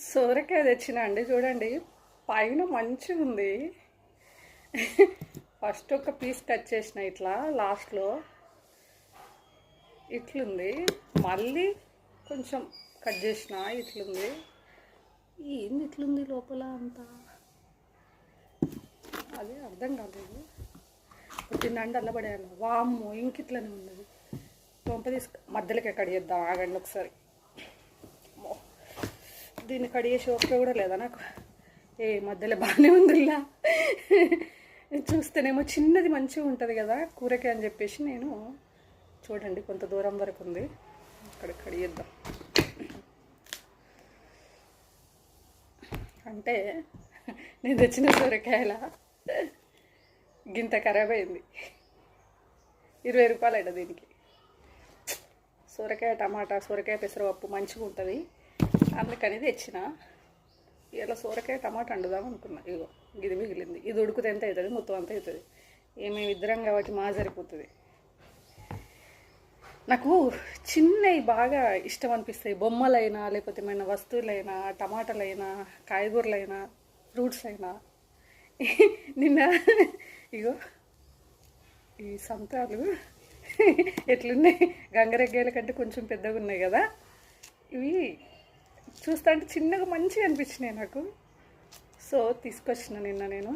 సోరకాయ తెచ్చిన అండి, చూడండి పైన మంచిగా ఉంది. ఫస్ట్ ఒక పీస్ కట్ చేసిన ఇట్లా లాస్ట్లో ఇట్లుంది, మళ్ళీ కొంచెం కట్ చేసిన ఇట్లుంది. ఏంది ఇట్లుంది లోపల అంతా, అదే అర్థం కాలేదు. తిన్నండి అల్లబడేయాలి. వామ్మో ఇంక ఇట్లనే ఉన్నది. తొంప మధ్యలోకి ఎక్కడ చేద్దాం, ఆగండి ఒకసారి. దీన్ని కడిగేసి ఓకే కూడా లేదా నాకు. ఏ మధ్యలో బాగానే ఉందిలా. చూస్తేనేమో చిన్నది మంచిగా ఉంటుంది కదా కూరకే అని చెప్పేసి నేను, చూడండి కొంత దూరం వరకు ఉంది, అక్కడ కడిగేద్దాం. అంటే నేను తెచ్చిన సొరకాయల గింత ఖరాబ్ అయింది. 20 రూపాయలు అట దీనికి. సొరకాయ టమాటా, సొరకాయ పెసరపప్పు మంచిగా ఉంటుంది, అందుకని తెచ్చిన. ఇలా సొరకాయ టమాటా వండుదాం అనుకున్నా. ఇగో ఇది మిగిలింది, ఇది ఉడికితే ఎంత అవుతుంది, మొత్తం అంత అవుతుంది. మేము ఇద్దరం కాబట్టి మా సరిపోతుంది. నాకు చిన్నవి బాగా ఇష్టం అనిపిస్తాయి, బొమ్మలైనా లేకపోతే ఏమైనా వస్తువులైనా, టమాటాలైనా, కాయగూరలైనా, ఫ్రూట్స్ అయినా. నిన్న ఇగో ఈ సంతాలు ఎట్లున్నాయి, గంగరెగ్గాయల కంటే కొంచెం పెద్దగా ఉన్నాయి కదా. ఇవి చూస్తా అంటే చిన్నగా మంచిగా అనిపించినాయి నాకు. సో తీసుకొచ్చిన నిన్న నేను.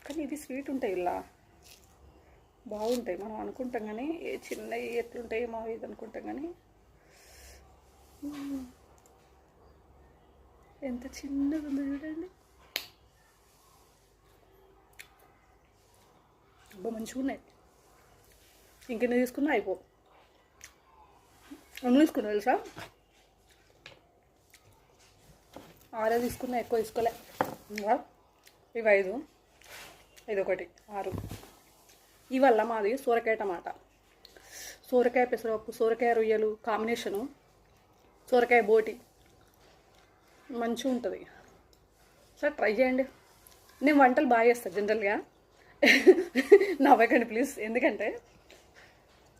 కానీ ఇది స్వీట్ ఉంటాయి, ఇలా బాగుంటాయి. మనం అనుకుంటాం కానీ చిన్నవి ఎట్లుంటాయి మా ఇది అనుకుంటాం, కానీ ఎంత చిన్నగా ఉందో చూడండి. అబ్బా మంచిగా ఉన్నాయి. ఇంకెన్ని తీసుకున్నా అయిపో. అన్నీ తీసుకున్నా తెలుసా, 6 తీసుకున్నా, ఎక్కువ తీసుకోలే. ఇంకా ఇవి 5, ఇది 1, 6. ఇవల్ల మాది సొరకాయ టమాటా, సొరకాయ పెసరపప్పు, సొరకాయ రొయ్యలు కాంబినేషను, సొరకాయ బోటి మంచిగా ఉంటుంది. సార్ ట్రై చేయండి. నేను వంటలు బాగా చేస్తాను జనరల్గా. నవ్వకండి ప్లీజ్, ఎందుకంటే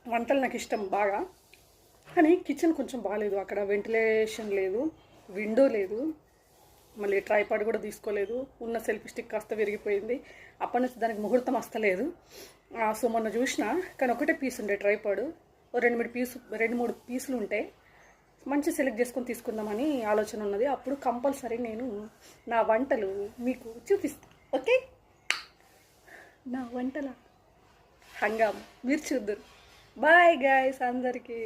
వంటలు నాకు ఇష్టం బాగా. కానీ కిచెన్ కొంచెం బాగాలేదు, అక్కడ వెంటిలేషన్ లేదు, విండో లేదు, మళ్ళీ ట్రైపాడ్ కూడా తీసుకోలేదు. ఉన్న సెల్ఫీ స్టిక్ కాస్త విరిగిపోయింది, అప్పటి నుంచి దానికి ముహూర్తం వస్తలేదు. సో మొన్న చూసిన, కానీ ఒకటే పీస్ ఉండే ట్రైపాడ్, 2-3 పీసులు ఉంటే మంచి సెలెక్ట్ చేసుకొని తీసుకుందామని ఆలోచన ఉన్నది. అప్పుడు కంపల్సరీ నేను నా వంటలు మీకు చూపిస్తాను. ఓకే, నా వంటల హంగామా మీరు చూద్దరు. బాయ్ గాయ్స్ అందరికీ.